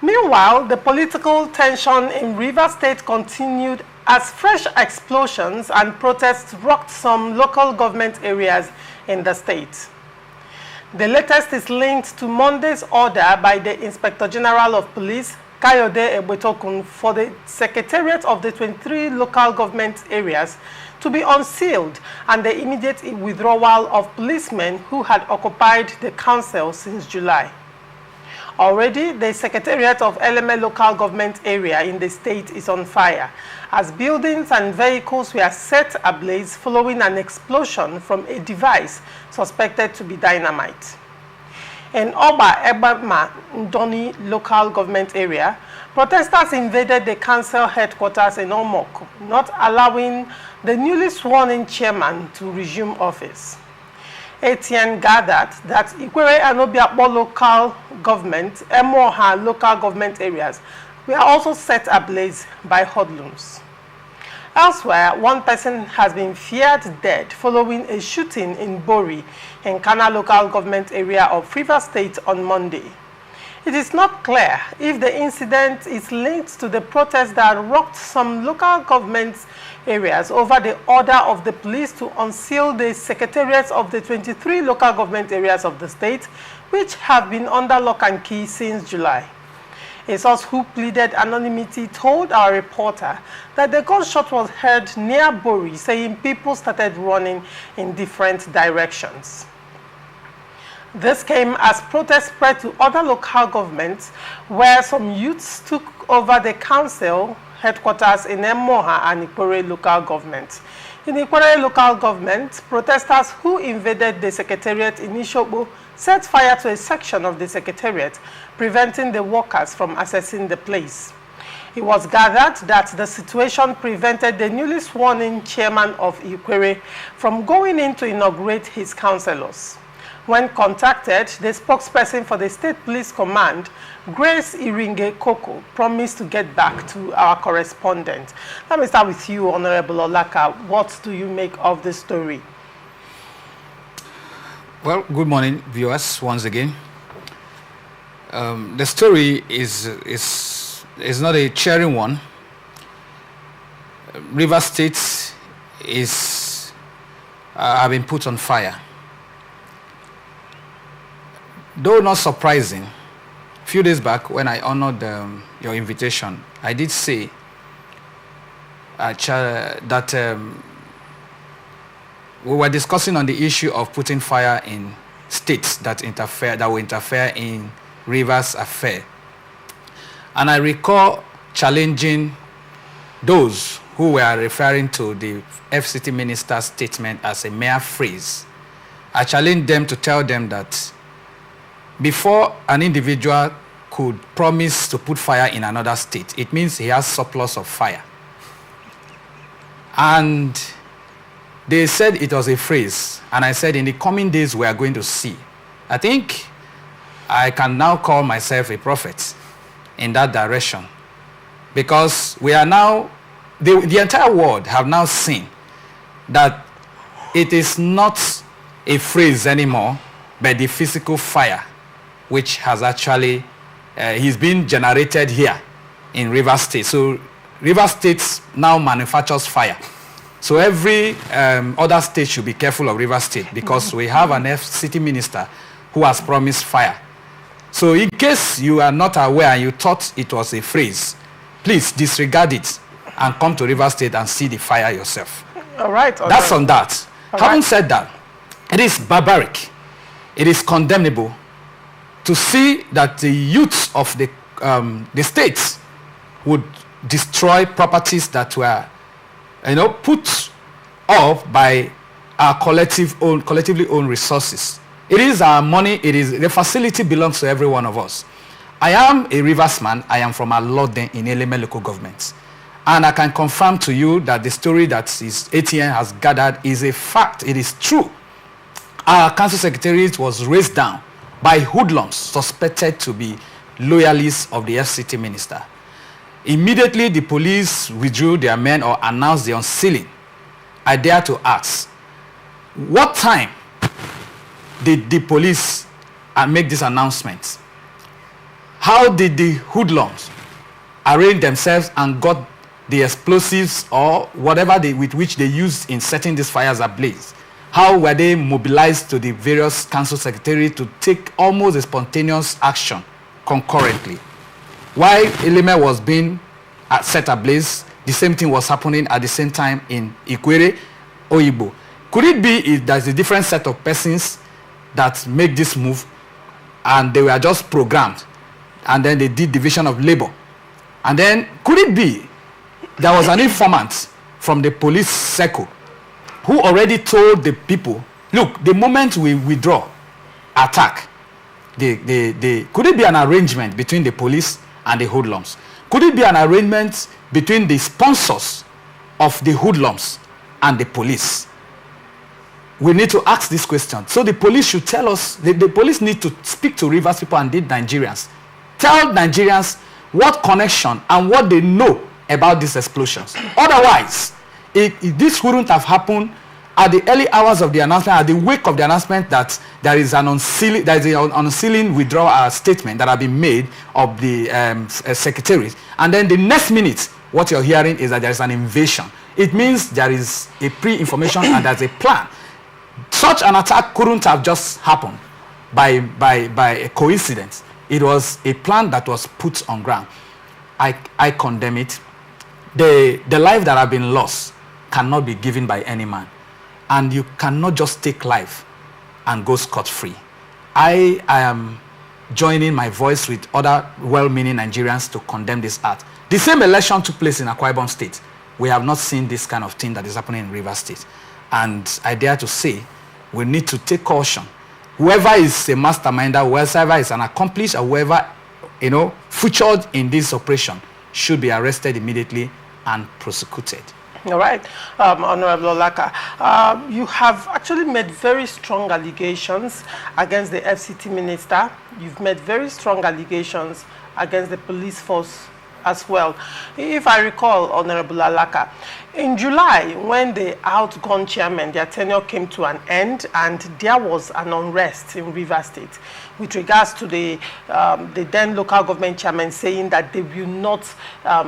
Meanwhile, the political tension in Rivers State continued as fresh explosions and protests rocked some local government areas in the state. The latest is linked to Monday's order by the Inspector General of Police, Kayode Egbetokun, for the Secretariat of the 23 local government areas to be unsealed and the immediate withdrawal of policemen who had occupied the council since July. Already, the Secretariat of Eleme local government area in the state is on fire, as buildings and vehicles were set ablaze following an explosion from a device suspected to be dynamite. In Oba Ebama Ndoni local government area, protesters invaded the council headquarters in Omok, not allowing the newly sworn-in chairman to resume office. ATN gathered that Ikwere and Obiakpo local government, Emoha local government areas were also set ablaze by hoodlums. Elsewhere, one person has been feared dead following a shooting in Bori, in Kana local government area of Rivers State on Monday. It is not clear if the incident is linked to the protest that rocked some local government areas over the order of the police to unseal the secretariats of the 23 local government areas of the state, which have been under lock and key since July. A source who pleaded anonymity told our reporter that the gunshot was heard near Bori, saying people started running in different directions. This came as protests spread to other local governments, where some youths took over the council headquarters in Emoha and Ikwere local government. In Ikwere local government, protesters who invaded the secretariat in Ishobo set fire to a section of the secretariat, preventing the workers from accessing the place. It was gathered that the situation prevented the newly sworn-in chairman of Ikwere from going in to inaugurate his councillors. When contacted, the spokesperson for the State Police Command, Grace Iringe Koko, promised to get back to our correspondent. Let me start with you, Honorable Olaka. What do you make of the story? Well, good morning, viewers, once again. The story is not a cheering one. Rivers State is have been put on fire. Though not surprising, a few days back when I honored your invitation, I did say that we were discussing on the issue of putting fire in states that will interfere in Rivers' affair. And I recall challenging those who were referring to the FCT minister's statement as a mere phrase. I challenged them to tell them that before an individual could promise to put fire in another state, it means he has surplus of fire. And they said it was a phrase, and I said in the coming days we are going to see. I think I can now call myself a prophet in that direction, because we are now, the entire world have now seen that it is not a phrase anymore, but the physical fire which has actually is being generated here in Rivers State. So Rivers State now manufactures fire. So every other state should be careful of Rivers State, because we have an FCT minister who has promised fire. So in case you are not aware and you thought it was a phrase, please disregard it and come to Rivers State and see the fire yourself. All right. That's on that. Having said that, it is barbaric. It is condemnable to see that the youth of the states would destroy properties that were put up by our collectively owned resources. It is our money. The facility belongs to every one of us. I am a Rivers man. I am from Alode in Eleme local government. And I can confirm to you that the story that ATN has gathered is a fact. It is true. Our council secretariat was raised down by hoodlums suspected to be loyalists of the FCT minister. Immediately, the police withdrew their men or announced the unsealing. I dare to ask, what time did the police make this announcement? How did the hoodlums arrange themselves and got the explosives or whatever with which they used in setting these fires ablaze? How were they mobilized to the various council secretaries to take almost a spontaneous action concurrently? While Eleme was being set ablaze, the same thing was happening at the same time in Ikwere, Oyigbo. Could it be there's a different set of persons that make this move and they were just programmed and then they did division of labor? And then could it be there was an informant from the police circle who already told the people, look, the moment we withdraw, attack, could it be an arrangement between the police and the hoodlums? Could it be an arrangement between the sponsors of the hoodlums and the police? We need to ask this question. So the police should tell us, the police need to speak to Rivers people and Nigerians. Tell Nigerians what connection and what they know about these explosions. Otherwise, this wouldn't have happened at the early hours of the announcement, at the wake of the announcement that there is an unsealing withdrawal statement that have been made of the secretaries. And then the next minute, what you're hearing is that there is an invasion. It means there is a pre-information and there's a plan. Such an attack couldn't have just happened by a coincidence. It was a plan that was put on ground. I condemn it. The life that have been lost cannot be given by any man. And you cannot just take life and go scot-free. I am joining my voice with other well-meaning Nigerians to condemn this act. The same election took place in Akwa Ibom State. We have not seen this kind of thing that is happening in Rivers State. And I dare to say, we need to take caution. Whoever is a masterminder, whoever is an accomplice, or whoever, featured in this operation should be arrested immediately and prosecuted. All right, Honorable Olaka, you have actually made very strong allegations against the FCT minister. You've made very strong allegations against the police force as well. If I recall, Honorable Olaka, in July, when the outgone chairman, their tenure came to an end, and there was an unrest in Rivers State with regards to the then local government chairman saying that they will not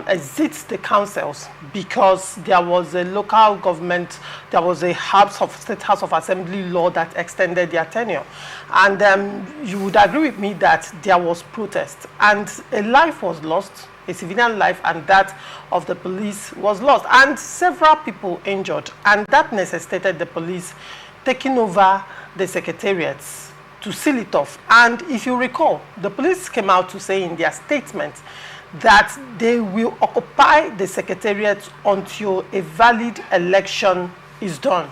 exit the councils because there was a local government, there was a State House of Assembly law that extended their tenure. And you would agree with me that there was protest and a life was lost, a civilian life, and that of the police was lost, and several people injured, and that necessitated the police taking over the secretariats to seal it off. And if you recall, the police came out to say in their statement that they will occupy the secretariat until a valid election is done.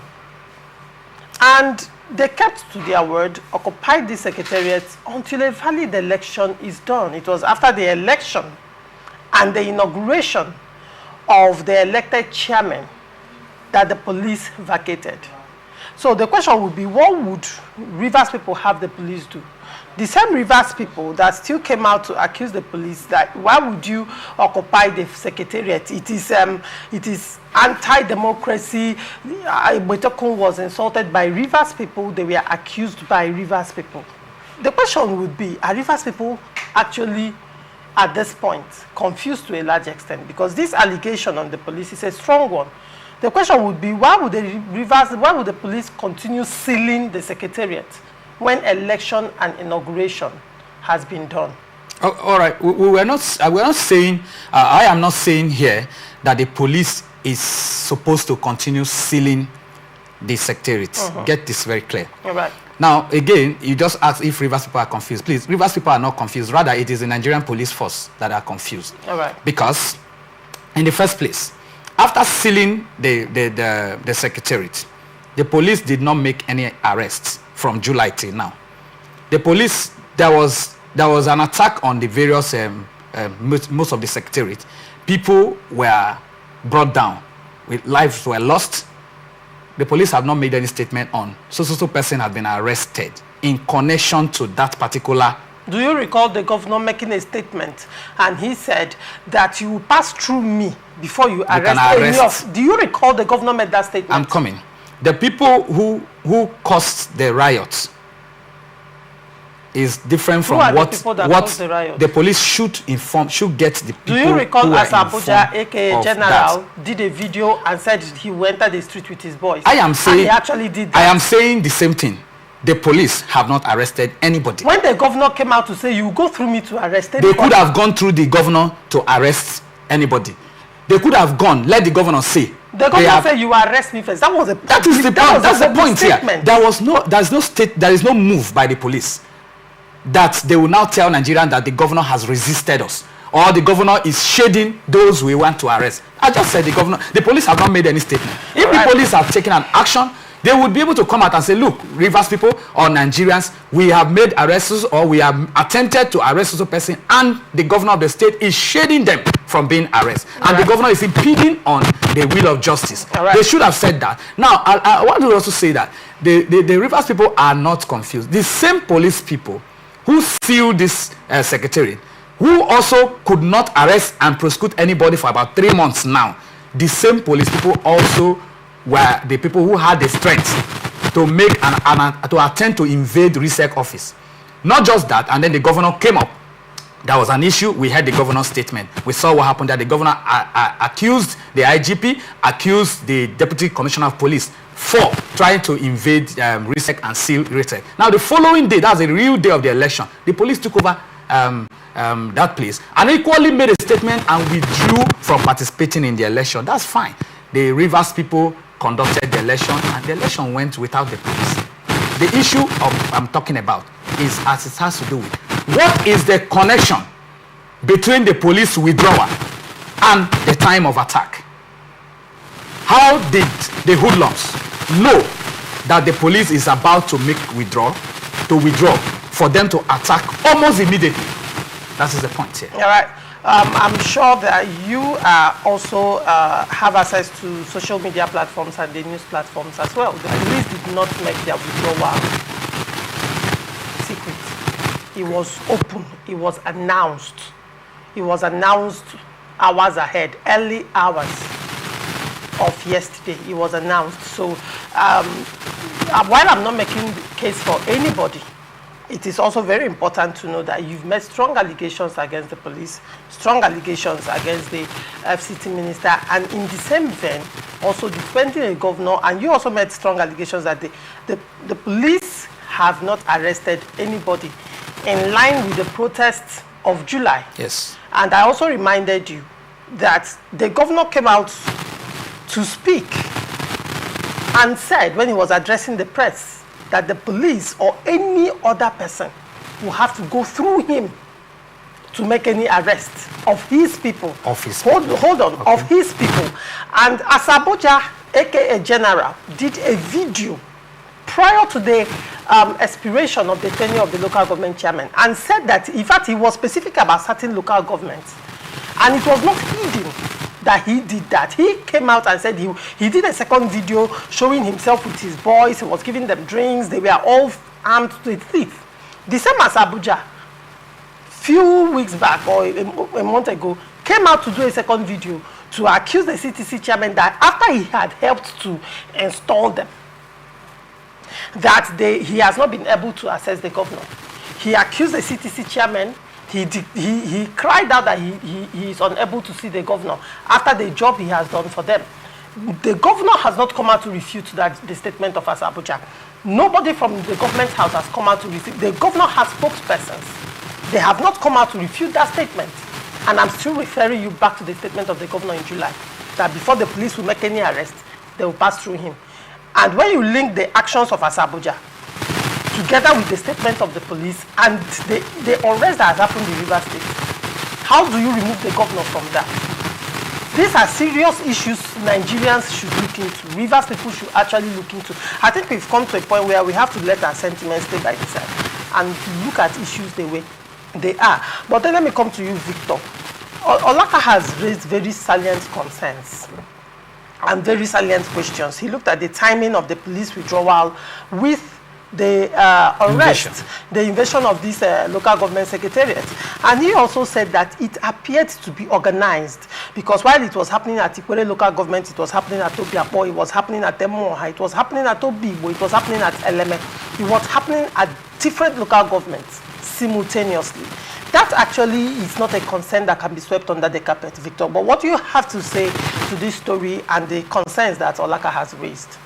And they kept to their word, occupied the secretariat until a valid election is done. It was after the election and the inauguration of the elected chairman that the police vacated. So the question would be, what would Rivers people have the police do? The same Rivers people that still came out to accuse the police that why would you occupy the secretariat? It is anti-democracy. Boitokun was insulted by Rivers people. They were accused by Rivers people. The question would be, are Rivers people actually at this point confused to a large extent? Because this allegation on the police is a strong one. The question would be, why would the police continue sealing the secretariat when election and inauguration has been done? Oh, all right, we're not saying, I am not saying here that the police is supposed to continue sealing the secretariat. Get this very clear. All right. Now, again, you just asked if Rivers people are confused. Please, Rivers people are not confused. Rather, it is the Nigerian police force that are confused. All right. Because, in the first place, after sealing the secretariat, the police did not make any arrests from July till now. The police, there was an attack on the various, most of the secretariat. People were brought down, lives were lost. The police have not made any statement on so person has been arrested in connection to that particular. Do you recall the governor making a statement and he said that you will pass through me before you arrest any of? Do you recall the governor made that statement? I'm coming. The people who caused the riots, is different from what the police should get the people. Do you recall as Abuja, aka General, did a video and said he entered the street with his boys? I am saying he actually did that. I am saying the same thing. The police have not arrested anybody. When the governor came out to say, you go through me to arrest anybody, they could have gone through the governor to arrest anybody. They could have gone, let the governor say. The governor said, you arrest me first. That is the point. That's the point here. There is no move by the police that they will now tell Nigerians that the governor has resisted us, or the governor is shading those we want to arrest. I just said the police have not made any statement. If the police have taken an action, they would be able to come out and say, look, Rivers people or Nigerians, we have made arrests or we have attempted to arrest a person, and the governor of the state is shading them from being arrested. And the governor is impeding on the will of justice. They should have said that. Now, I want to also say that the Rivers people are not confused. The same police people who sealed this secretariat, who also could not arrest and prosecute anybody for about 3 months now, the same police people also were the people who had the strength to make to attempt to invade the RISEC office. Not just that, and then the governor came up. There was an issue. We heard the governor's statement. We saw what happened there. The governor accused the IGP, accused the deputy commissioner of police for trying to invade RISEC and seal RISEC. Now, the following day, that's the real day of the election, the police took over that place and equally made a statement and withdrew from participating in the election. That's fine. The Rivers people conducted the election, and the election went without the police. The issue I'm talking about is as it has to do with what is the connection between the police withdrawal and the time of attack. How did the hoodlums know that the police is about to withdraw for them to attack almost immediately? That is the point here. All right. I'm sure that you also have access to social media platforms and the news platforms as well. The police did not make their withdrawal secret. It was open. It was announced. It was announced hours ahead, early hours of yesterday. It was announced. So while I'm not making the case for anybody, it is also very important to know that you've made strong allegations against the police, strong allegations against the FCT minister, and in the same vein, also defending a governor, and you also made strong allegations that the police have not arrested anybody in line with the protests of July. Yes. And I also reminded you that the governor came out to speak and said, when he was addressing the press, that the police or any other person will have to go through him to make any arrest of his people. Hold on, okay. Of his people. And Asaboja, aka General, did a video prior to the expiration of the tenure of the local government chairman, and said that, in fact, he was specific about certain local governments. And it was not hidden that he did that. He came out and said he did a second video showing himself with his boys. He was giving them drinks. They were all armed to the teeth. The same as Abuja, few weeks back or a month ago, came out to do a second video to accuse the CTC chairman that after he had helped to install them, that he has not been able to assess the governor. He accused the CTC chairman. He cried out that he is unable to see the governor after the job he has done for them. The governor has not come out to refute the statement of Asaboja. Nobody from the government house has come out to refute. The governor has spokespersons. They have not come out to refute that statement. And I'm still referring you back to the statement of the governor in July, that before the police will make any arrest, they will pass through him. And when you link the actions of Asaboja together with the statement of the police and the arrest that has happened in Rivers State, how do you remove the governor from that? These are serious issues Nigerians should look into. Rivers people should actually look into. I think we've come to a point where we have to let our sentiments stay by the side and look at issues the way they are. But then let me come to you, Victor. Olaka has raised very salient concerns and very salient questions. He looked at the timing of the police withdrawal with the invasion of this local government secretariat. And he also said that it appeared to be organized, because while it was happening at Ikwere local government, it was happening at Obiapo, it was happening at Temoha, it was happening at Obibo, it was happening at Eleme. was happening at different local governments simultaneously. That actually is not a concern that can be swept under the carpet, Victor. But what do you have to say to this story and the concerns that Olaka has raised?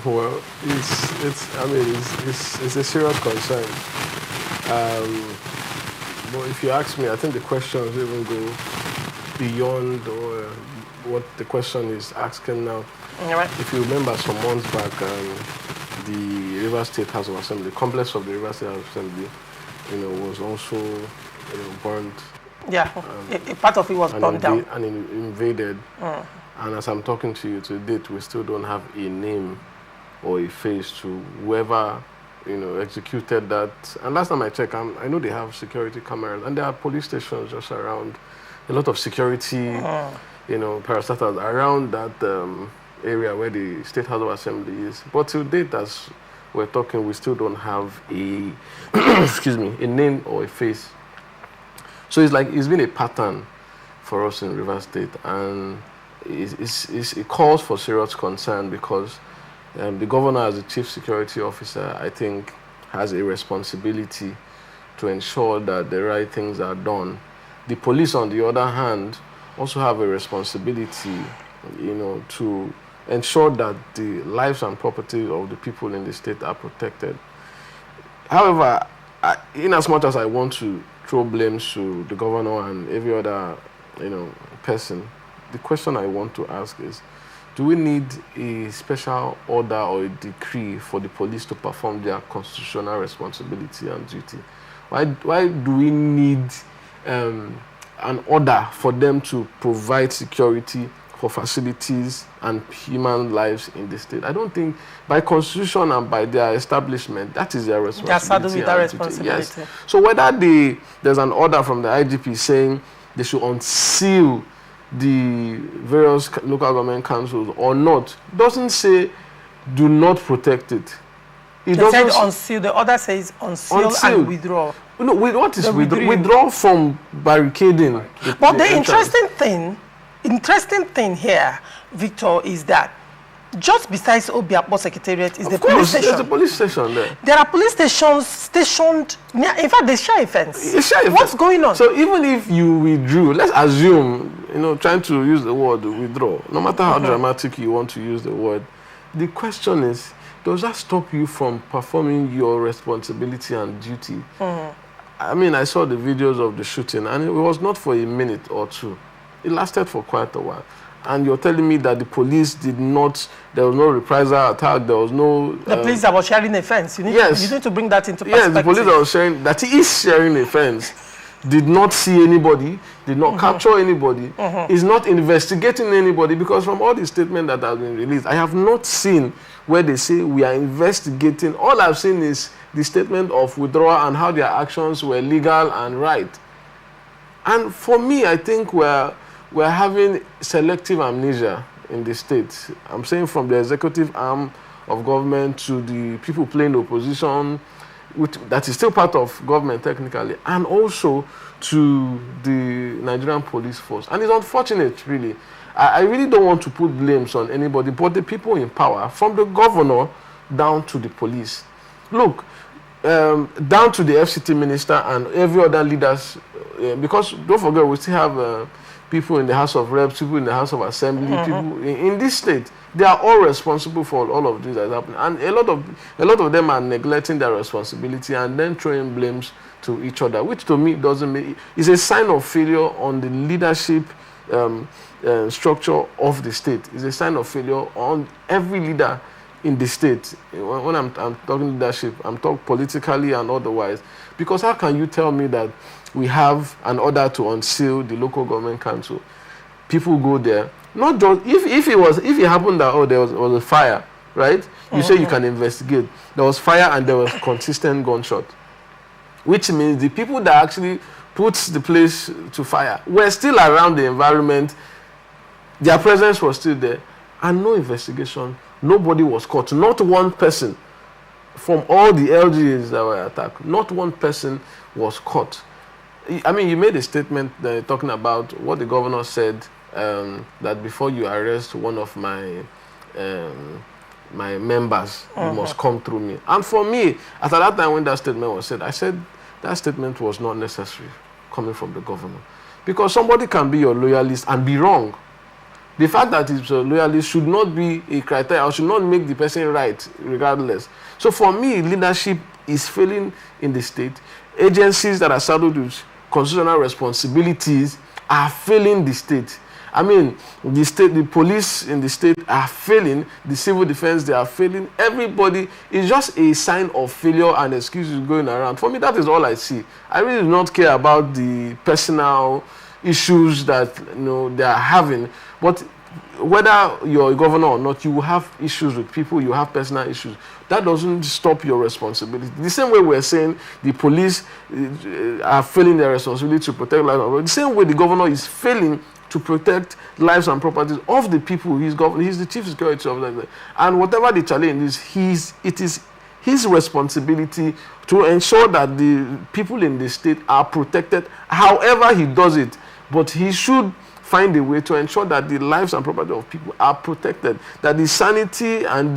Well, it's a serious concern. But if you ask me, I think the questions even go beyond what the question is asking now. Right. If you remember some months back, the Rivers State House of Assembly, the complex of the Rivers State House of Assembly, was also burned. Yeah, a part of it was burned down. And invaded. And as I'm talking to you to date, we still don't have a name or a face to whoever executed that. And last time I checked, I know they have security cameras, and there are police stations just around, a lot of security, parastatals around that area where the State House of Assembly is. But to date, as we're talking, we still don't have a, a name or a face. So it's been a pattern for us in Rivers State, and it calls for serious concern because the governor, as the chief security officer, I think, has a responsibility to ensure that the right things are done. The police, on the other hand, also have a responsibility, to ensure that the lives and property of the people in the state are protected. However, in as much as I want to throw blames to the governor and every other, person, the question I want to ask is, do we need a special order or a decree for the police to perform their constitutional responsibility and duty? Why do we need an order for them to provide security for facilities and human lives in the state? I don't think by constitution and by their establishment, that is their responsibility. That's responsibility. Yes. So whether there's an order from the IGP saying they should unseal the various local government councils or not, doesn't say do not protect it. They said unseal. The order says unseal and withdraw. No, what is withdraw from barricading? But the interesting thing here, Victor, is that just besides Obiakpo Secretariat is the police station. There's a police station there. There are police stations stationed near, in fact, they share a fence. What's going on? So even if you withdrew, let's assume, trying to use the word withdraw, no matter how dramatic you want to use the word, the question is, does that stop you from performing your responsibility and duty? I mean, I saw the videos of the shooting, and it was not for a minute or two. It lasted for quite a while. And you're telling me that the police did not, there was no reprisal attack, there was no... The police that was sharing a fence. You need to bring that into perspective. Yes, the police that was sharing, that he is sharing a fence, did not see anybody, did not capture anybody, is not investigating anybody, because from all the statements that have been released, I have not seen where they say we are investigating. All I've seen is the statement of withdrawal and how their actions were legal and right. And for me, I think we're having selective amnesia in the state. I'm saying from the executive arm of government to the people playing opposition, that is still part of government technically, and also to the Nigerian police force. And it's unfortunate, really. I really don't want to put blames on anybody, but the people in power, from the governor down to the police. Look, down to the FCT minister and every other leaders, because don't forget, we still have people in the House of Reps, people in the House of Assembly, people in this state. They are all responsible for all of this that is happening, and a lot of them are neglecting their responsibility and then throwing blames to each other, which to me doesn't make is a sign of failure on the leadership structure of the state. It's a sign of failure on every leader in the state. When I'm talking leadership, I'm talking politically and otherwise. Because how can you tell me that we have an order to unseal the local government council? People go there. Not just if it happened that there was a fire, right? You say you can investigate. There was fire and there was consistent gunshot, which means the people that actually put the place to fire were still around the environment. Their presence was still there, and no investigation. Nobody was caught. Not one person from all the LGAs that were attacked. Not one person was caught. I mean, you made a statement talking about what the governor said, that before you arrest one of my my members. You must come through me. And for me, at that time when that statement was said, I said that statement was not necessary coming from the governor. Because somebody can be your loyalist and be wrong. The fact that it's a loyalist should not be a criteria or should not make the person right regardless. So for me, leadership is failing in the state. Agencies that are saddled with constitutional responsibilities are failing the state. I mean, the police in the state are failing, the civil defense, they are failing. Everybody is just a sign of failure and excuses going around. For me, that is all I see. I really do not care about the personal issues that they are having. But whether you're a governor or not, you will have issues with people, you have personal issues. That doesn't stop your responsibility. The same way we're saying the police are failing their responsibility to protect lives, the same way the governor is failing to protect lives and properties of the people he's governing. He's the chief security officer. And whatever the challenge is, it is his responsibility to ensure that the people in the state are protected however he does it. But he should find a way to ensure that the lives and property of people are protected, that the sanity and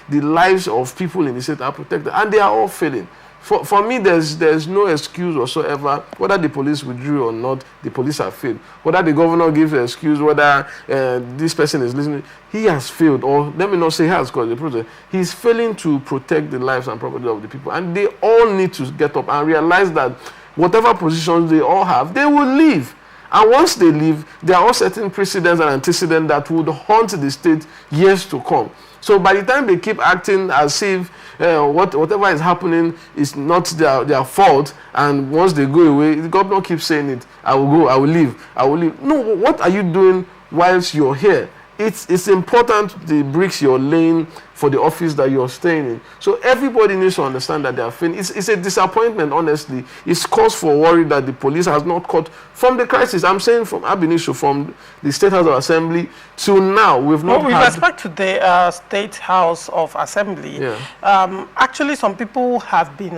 the lives of people in the state are protected. And they are all failing. For me, there's no excuse whatsoever. Whether the police withdrew or not, the police have failed. Whether the governor gives an excuse, whether this person is listening, he has failed. Or let me not say he has, because the process. He's failing to protect the lives and property of the people. And they all need to get up and realize that whatever positions they all have, they will leave. And once they leave, there are all certain precedents and antecedents that would haunt the state years to come. So by the time they keep acting as if whatever is happening is not their fault, and once they go away, the governor keeps saying it, I will go, I will leave, I will leave. No, what are you doing whilst you're here? It's important the bricks you're laying for the office that you're staying in. So everybody needs to understand that they are failing. It's a disappointment, honestly. It's cause for worry that the police has not caught from the crisis. I'm saying from ab initio, from the State House of Assembly to now, we've not with respect to the State House of Assembly, actually some people have been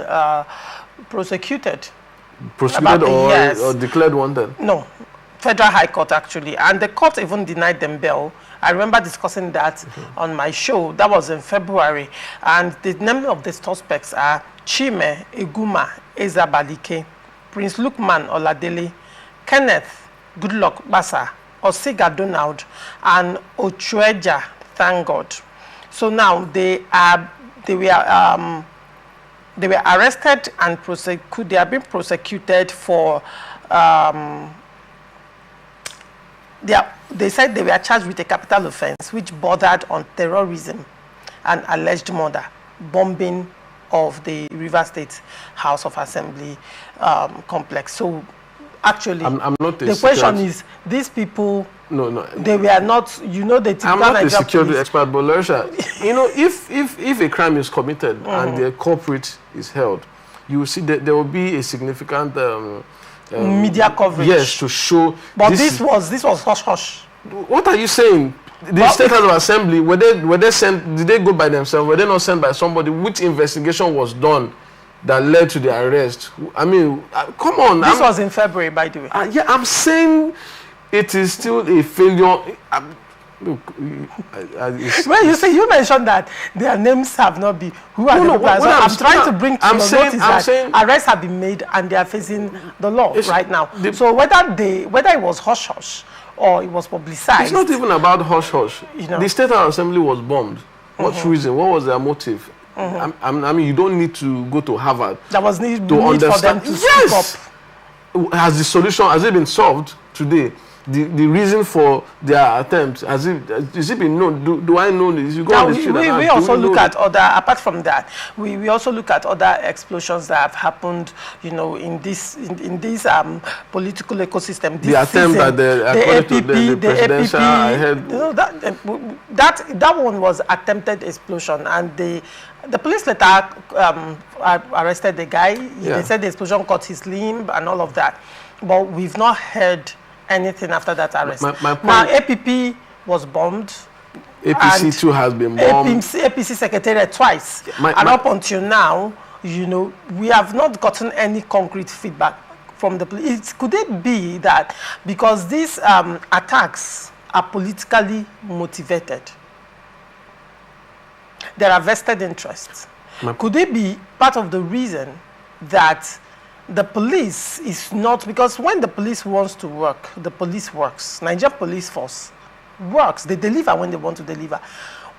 prosecuted. Prosecuted or declared wanted? No. Federal High Court, actually, and the court even denied them bail. I remember discussing that on my show. That was in February. And the name of the suspects are Chime Eguma Ezabalike, Prince Lukman Oladele, Kenneth Goodluck Basa, Osiga Donald, and Ochueja Thank God. So now they were arrested and they are being prosecuted for they said they were charged with a capital offense which bordered on terrorism and alleged murder, bombing of the River State House of Assembly complex. So actually, I'm not the question is, these people, they were not, I'm not a security expert, but Larisha, if a crime is committed and the culprit is held, you will see that there will be a significant media coverage. Yes, to show. But this was hush hush. What are you saying? The State House of Assembly, were they sent? Did they go by themselves? Were they not sent by somebody? Which investigation was done that led to the arrest? I mean, come on. This was in February, by the way. Yeah, I'm saying it is still a failure. Look, well, you mentioned that their names have not been. Who are the people? I'm trying to bring to your notice that arrests have been made and they are facing the law right now. So whether it was hush hush or it was publicized, it's not even about hush hush. The State House Assembly was bombed. What reason? What was their motive? I mean, you don't need to go to Harvard. There was need for them to speak up. Has the solution, has it been solved today? The reason for their attempt, has it been known? Do I know this? You go on the street we also look at other, apart from that, we also look at other explosions that have happened, in this political ecosystem. This the attempt at the presidential, I heard. That one was attempted explosion, and the police later arrested the guy. They said the explosion cut his limb and all of that, but we've not heard anything after that arrest. My point, now, APP was bombed. APC too has been bombed. APC secretariat twice. And up until now, we have not gotten any concrete feedback from the police. Could it be that because these attacks are politically motivated, there are vested interests. Could it be part of the reason that the police is not, because when the police wants to work, the police works. Nigerian police force works. They deliver when they want to deliver.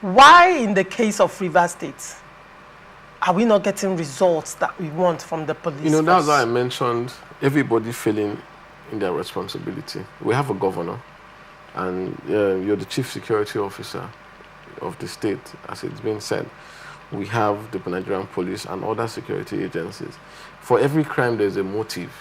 Why in the case of Rivers State are we not getting results that we want from the police force? That's why I mentioned everybody feeling in their responsibility. We have a governor, and you're the chief security officer of the state, as it's been said. We have the Nigerian police and other security agencies. For every crime, there's a motive.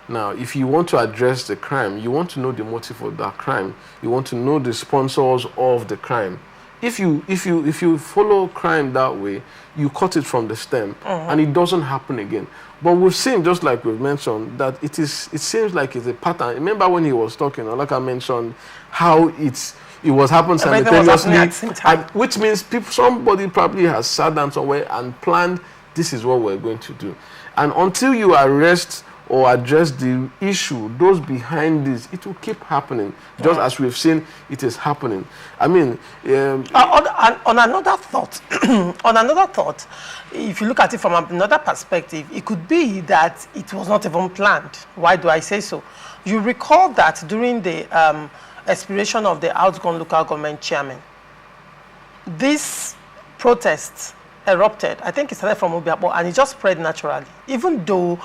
Now, if you want to address the crime, you want to know the motive of that crime. You want to know the sponsors of the crime. If you follow crime that way, you cut it from the stem, and it doesn't happen again. But we've seen, just like we've mentioned, that it seems like it's a pattern. Remember when he was talking, like I mentioned, how it was happening simultaneously, at the same time. which means somebody probably has sat down somewhere and planned, this is what we're going to do. And until you arrest or address the issue, those behind this, it will keep happening. Just as we've seen, it is happening. I mean... on another thought, if you look at it from another perspective, it could be that it was not even planned. Why do I say so? You recall that during the expiration of the outgone local government chairman, this protest erupted. I think it started from Obiakpo and it just spread naturally. Even though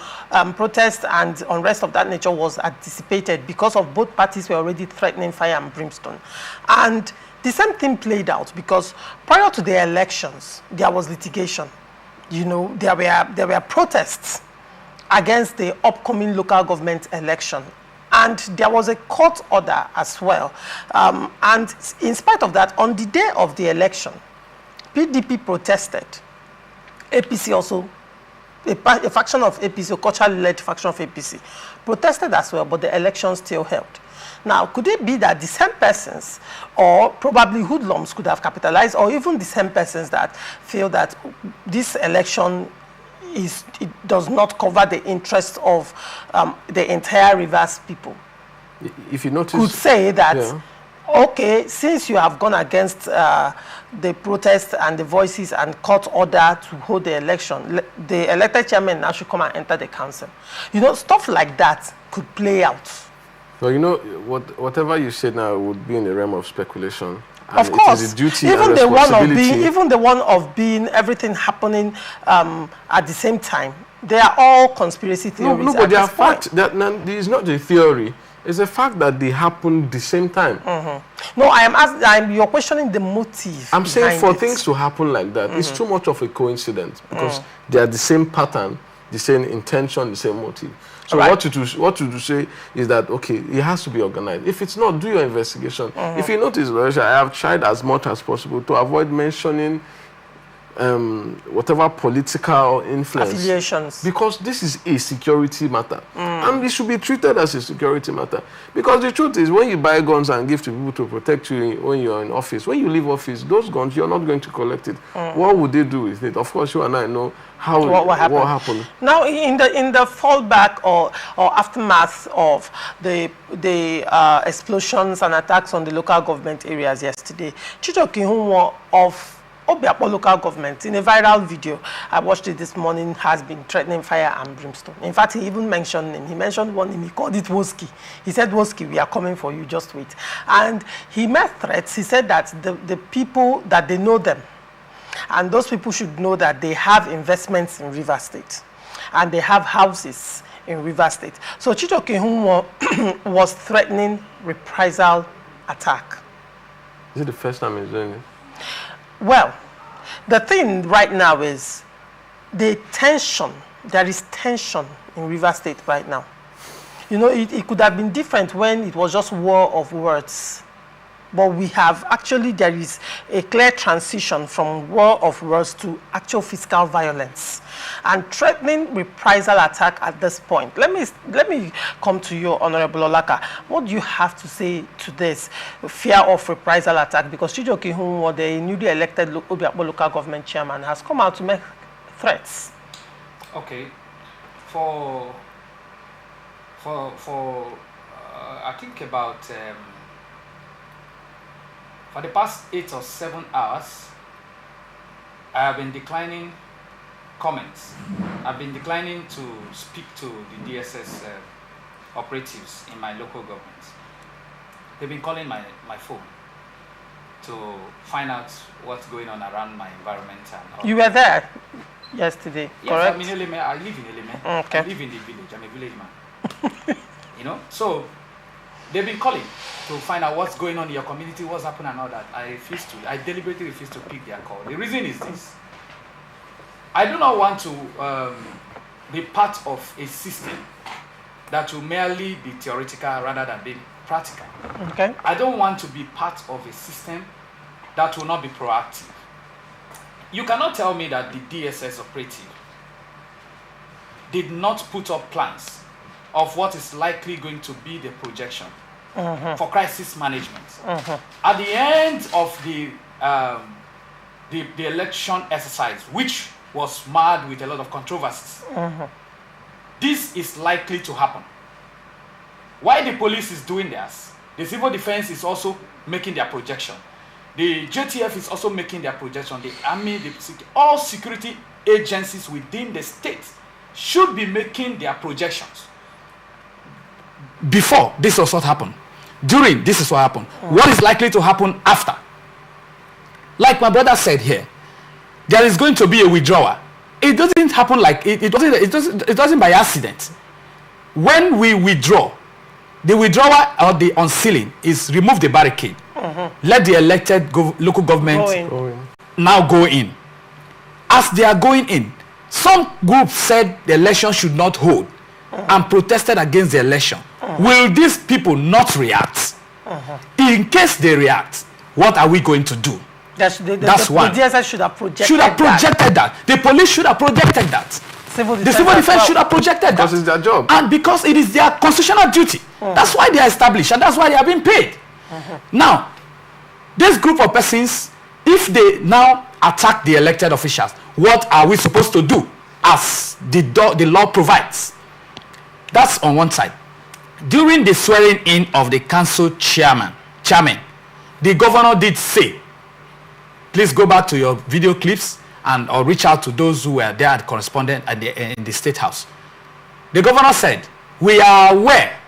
protest and unrest of that nature was anticipated because of both parties were already threatening fire and brimstone. And the same thing played out because prior to the elections, there was litigation. There were protests against the upcoming local government election. And there was a court order as well. And in spite of that, on the day of the election, PDP protested. APC also, a faction of APC, a culturally-led faction of APC, protested as well, but the election still held. Now, could it be that the same persons, or probably hoodlums, could have capitalized, or even the same persons that feel that this election it does not cover the interests of the entire Rivers people? If you notice, could say that, okay, since you have gone against the protests and the voices and court order to hold the election, the elected chairman now should come and enter the council. Stuff like that could play out. Well, whatever you said now would be in the realm of speculation. And of course, it is a duty even and the responsibility. one of being everything happening at the same time, they are all conspiracy theories. No, but they are facts. There is not a theory. It's a fact that they happen the same time. No, you're questioning the motive. I'm saying for things to happen like that, it's too much of a coincidence because they are the same pattern, the same intention, the same motive. So what to say is that, okay, it has to be organized. If it's not, do your investigation. If you notice, I have tried as much as possible to avoid mentioning whatever political influence, affiliations, because this is a security matter and it should be treated as a security matter. Because the truth is, when you buy guns and give to people to protect you when you're in office, when you leave office, those guns, you're not going to collect it. What would they do with it? Of course, you and I know what happened. Now, in the fallback or aftermath of the explosions and attacks on the local government areas yesterday, Chijioke Ihunwo of Obiakpo local government, in a viral video I watched it this morning, has been threatening fire and brimstone. In fact, he even mentioned him. He mentioned one name. He called it Woski. He said, Woski, we are coming for you, just wait. And he made threats. He said that the people, that they know them, and those people should know that they have investments in Rivers State and they have houses in Rivers State. So Chijioke Ihunwo was threatening reprisal attack. Is it the first time he's doing it? Well, the thing right now is the tension. There is tension in Rivers State right now. It could have been different when it was just war of words. But there is a clear transition from war of words to actual physical violence and threatening reprisal attack at this point. Let me come to you, Honorable Olaka. What do you have to say to this fear of reprisal attack? Because Chijioke Ihunwo, the newly elected Obiakpo local government chairman, has come out to make threats. Okay, I think about for the past 8 or 7 hours, I have been declining comments. I've been declining to speak to the DSS operatives in my local government. They've been calling my phone to find out what's going on around my environment. And all. You were there yesterday, yes, correct? I'm in Eleme. I live in Eleme. Okay. I live in the village. I'm a village man. You know, so they've been calling to find out what's going on in your community, what's happening and all that. I deliberately refuse to pick their call. The reason is this. I do not want to be part of a system that will merely be theoretical rather than being practical. Okay. I don't want to be part of a system that will not be proactive. You cannot tell me that the DSS operative did not put up plans of what is likely going to be the projection for crisis management. At the end of the election exercise, which was marred with a lot of controversies, this is likely to happen. While the police is doing theirs, the civil defense is also making their projection. The JTF is also making their projection. The army, all security agencies within the state should be making their projections. Before, this was what happened. During, this is what happened. What is likely to happen after? Like my brother said here, there is going to be a withdrawal. It doesn't happen like it doesn't by accident. When we withdraw, the withdrawal or the unsealing is remove the barricade. Let the elected local government now go in. As they are going in, some groups said the election should not hold and protested against the election. Will these people not react? In case they react, what are we going to do? That's one. The DSS should have projected that. The police should have projected that. The civil defense should have projected that. Because it's their job. And because it is their constitutional duty. That's why they are established and that's why they are being paid. Now, this group of persons, if they now attack the elected officials, what are we supposed to do as the law provides? That's on one side. During the swearing in of the council chairman, the governor did say, please go back to your video clips and or reach out to those who were there at correspondent in the State House. The governor said, we are aware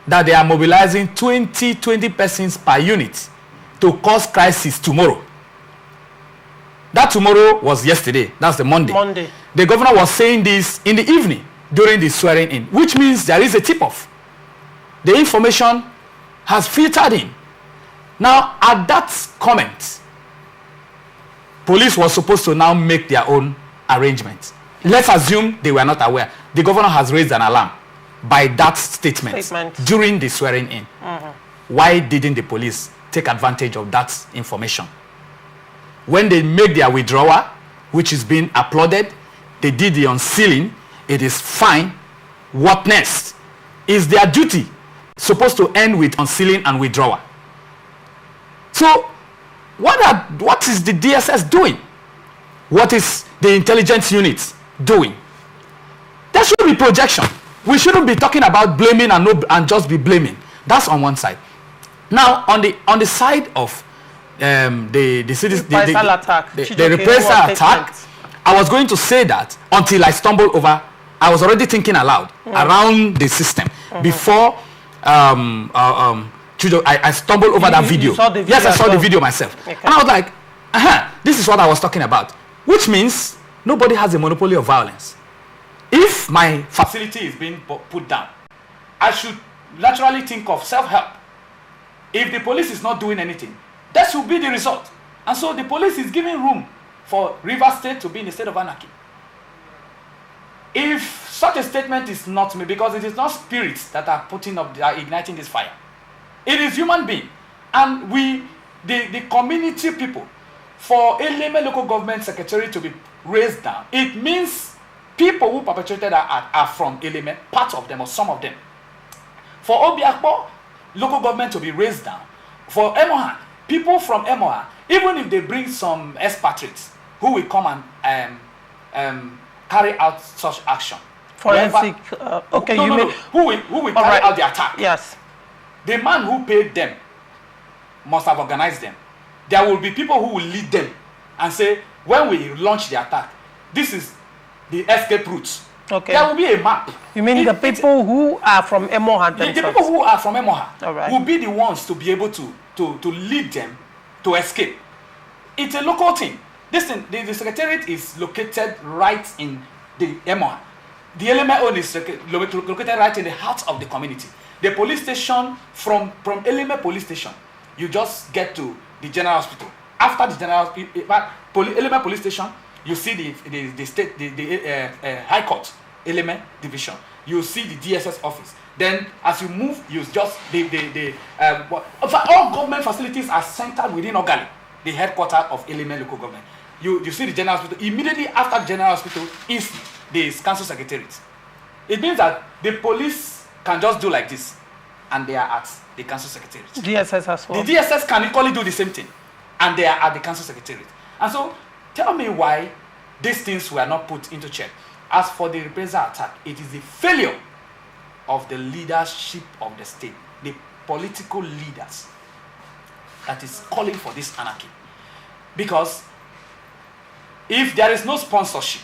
that they are mobilizing 20 persons per unit to cause crisis tomorrow. That tomorrow was yesterday. That's the Monday. The governor was saying this in the evening during the swearing in, which means there is a tip-off. The information has filtered in. Now, at that comment, police was supposed to now make their own arrangements. Let's assume they were not aware. The governor has raised an alarm by that statement. During the swearing in. Why didn't the police take advantage of that information? When they made their withdrawal, which is being applauded, they did the unsealing, it is fine. What next? Is their duty supposed to end with unsealing and withdrawal? So, what is the DSS doing? What is the intelligence unit doing? There should be projection. We shouldn't be talking about blaming and just be blaming. That's on one side. Now, on the side of the reprisal attack, I was going to say that until I stumbled over. I was already thinking aloud around the system before. I stumbled over that video. Yes, I saw the video myself. Okay. And I was like, this is what I was talking about. Which means nobody has a monopoly of violence. If my facility is being put down, I should naturally think of self-help. If the police is not doing anything, that should be the result. And so the police is giving room for Rivers State to be in a state of anarchy. If such a statement is not made, because it is not spirits that are igniting this fire. It is human being. And the community people, for Eleme local government secretary to be raised down, it means people who perpetrated are from Eleme, part of them or some of them. For Obiakpo local government to be raised down, for Emoha, people from Emoha, even if they bring some expatriates who will come and carry out such action. Forensic, who will carry out the attack? Yes. The man who paid them must have organized them. There will be people who will lead them and say, when we launch the attack, this is the escape route. Okay. There will be a map. You mean the people who are from Emoha The themselves? people who are from Emoha All will be the ones to be able to lead them to escape. It's a local thing. This thing, the secretariat is located right in the Emoha. The Eleme Own is located right in the heart of the community. The police station, from Eleme police station, you just get to the general hospital. After the general Eleme police station, you see the state, the High Court, Eleme division. You see the DSS office. Then, as you move, you just all government facilities are centered within Ogali, the headquarters of Eleme local government. You see the general hospital. Immediately after the general hospital is the council secretariat. It means that the police can just do like this, and they are at the council secretariat. DSS as well. The DSS can equally do the same thing, and they are at the council secretariat. And so, tell me why these things were not put into check. As for the reprisal attack, it is the failure of the leadership of the state, the political leaders, that is calling for this anarchy. Because if there is no sponsorship,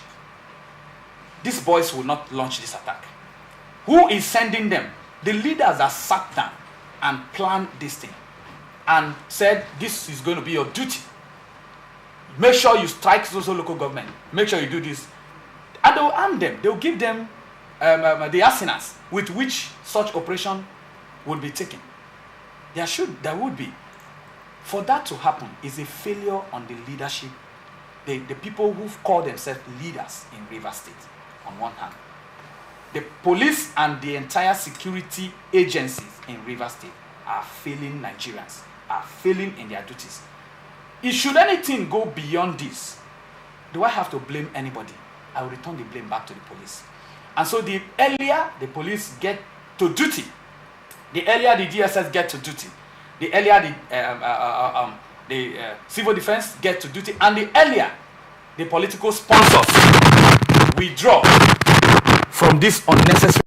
these boys will not launch this attack. Who is sending them? The leaders that sat down and planned this thing and said, this is going to be your duty. Make sure you strike social local government. Make sure you do this. And they will arm them. They will give them the arsenals with which such operation would be taken. There would be. For that to happen is a failure on the leadership, the people who call themselves leaders in Rivers State, on one hand. The police and the entire security agencies in Rivers State are failing Nigerians, are failing in their duties. Should anything go beyond this, do I have to blame anybody? I will return the blame back to the police. And so the earlier the police get to duty, the earlier the DSS get to duty, the earlier the civil defense get to duty, and the earlier the political sponsors withdraw from this unnecessary.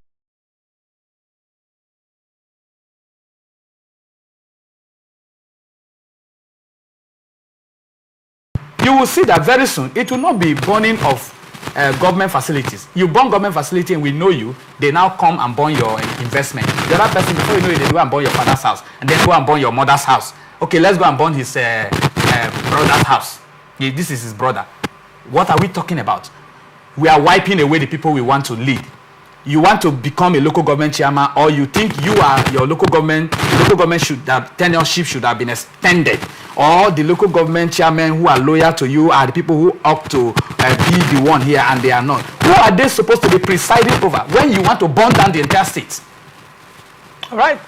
You will see that very soon it will not be burning of government facilities. You burn government facility and we know you, they now come and burn your investment. The other person, before you know it, they go and burn your father's house and then go and burn your mother's house. Okay, let's go and burn his brother's house. This is his brother. What are we talking about? We are wiping away the people we want to lead. You want to become a local government chairman, or you think you are your local government, the local government tenureship should have been extended, or the local government chairmen who are loyal to you are the people who ought to be the one here and they are not. Who are they supposed to be presiding over when you want to burn down the entire state? All right.